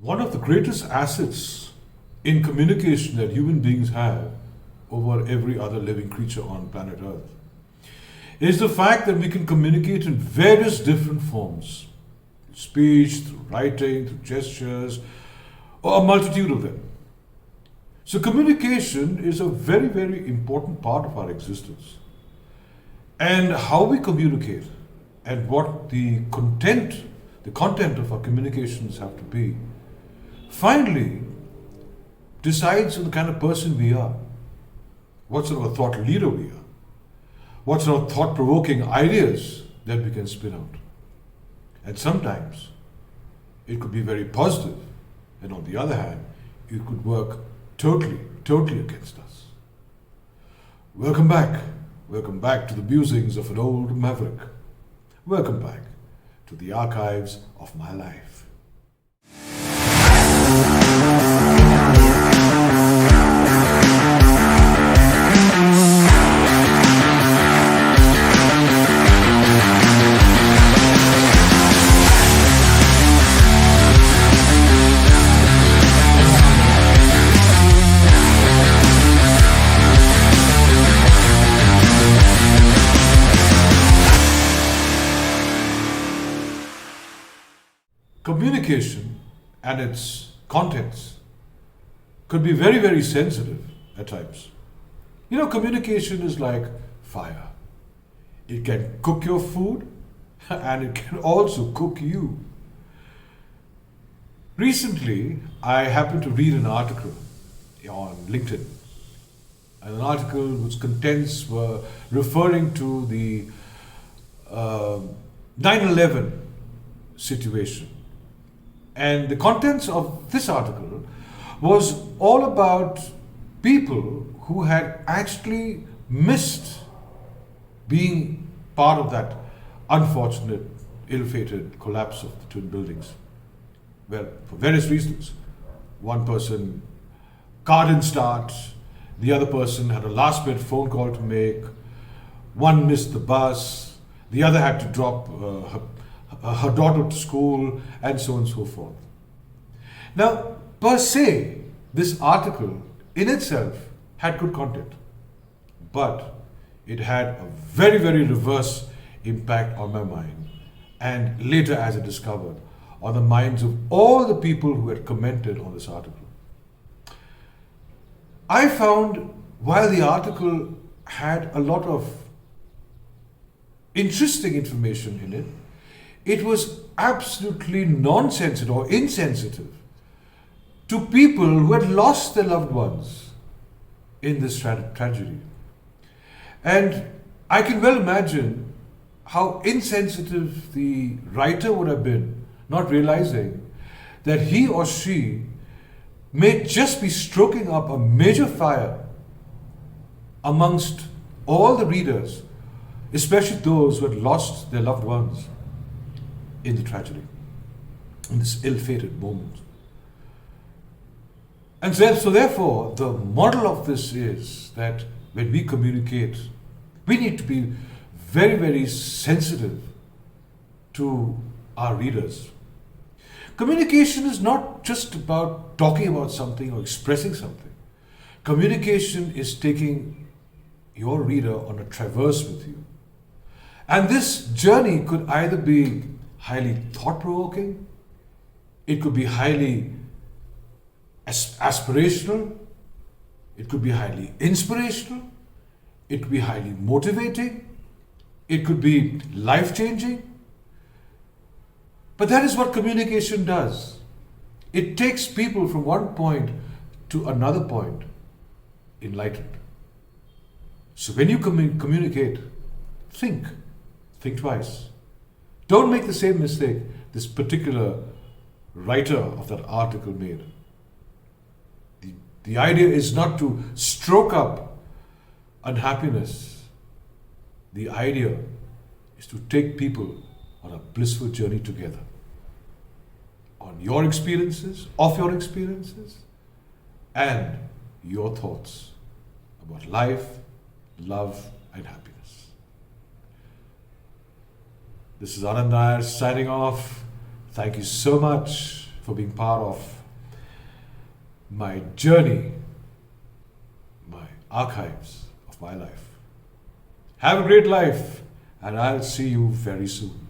One of the greatest assets in communication that human beings have over every other living creature on planet Earth is the fact that we can communicate in various different forms: speech, through writing, through gestures, or a multitude of them. So communication is a very, very important part of our existence. And how we communicate and what the content of our communications have to be, finally decides on the kind of person we are, what sort of a thought leader we are, what sort of thought-provoking ideas that we can spin out. And sometimes it could be very positive, and on the other hand, it could work totally against us. Welcome back. Welcome back to the musings of an old Maverick. Welcome back to the archives of my life. Communication and its contents could be very, very sensitive at times. Communication is like fire. It can cook your food and it can also cook you. Recently, I happened to read an article on LinkedIn, an article whose contents were referring to the 9/11 situation. And the contents of this article was all about people who had actually missed being part of that unfortunate, ill-fated collapse of the twin buildings. Well, for various reasons. One person, car didn't start, the other person had a last-minute phone call to make, one missed the bus, the other had to drop her daughter to school, and so on and so forth. Now, per se, this article in itself had good content, but it had a very, very reverse impact on my mind, and later, as I discovered, on the minds of all the people who had commented on this article. I found, while the article had a lot of interesting information in it, it was absolutely nonsensical or insensitive to people who had lost their loved ones in this tragedy. And I can well imagine how insensitive the writer would have been, not realizing that he or she may just be stroking up a major fire amongst all the readers, especially those who had lost their loved ones in the tragedy, in this ill-fated moment. And so therefore, the model of this is that when we communicate, we need to be very, very sensitive to our readers. Communication is not just about talking about something or expressing something. Communication is taking your reader on a traverse with you. And this journey could either be highly thought-provoking, it could be highly aspirational, it could be highly inspirational, it could be highly motivating, it could be life-changing. But that is what communication does. It takes people from one point to another point enlightened. So when you communicate, think twice. Don't make the same mistake this particular writer of that article made. The idea is not to stroke up unhappiness. The idea is to take people on a blissful journey together. On your experiences, and your thoughts about life, love, and happiness. This is Anand, nair signing off. Thank you so much. for being part of my journey, my archives of my life. Have a great life, and I'll see you very soon.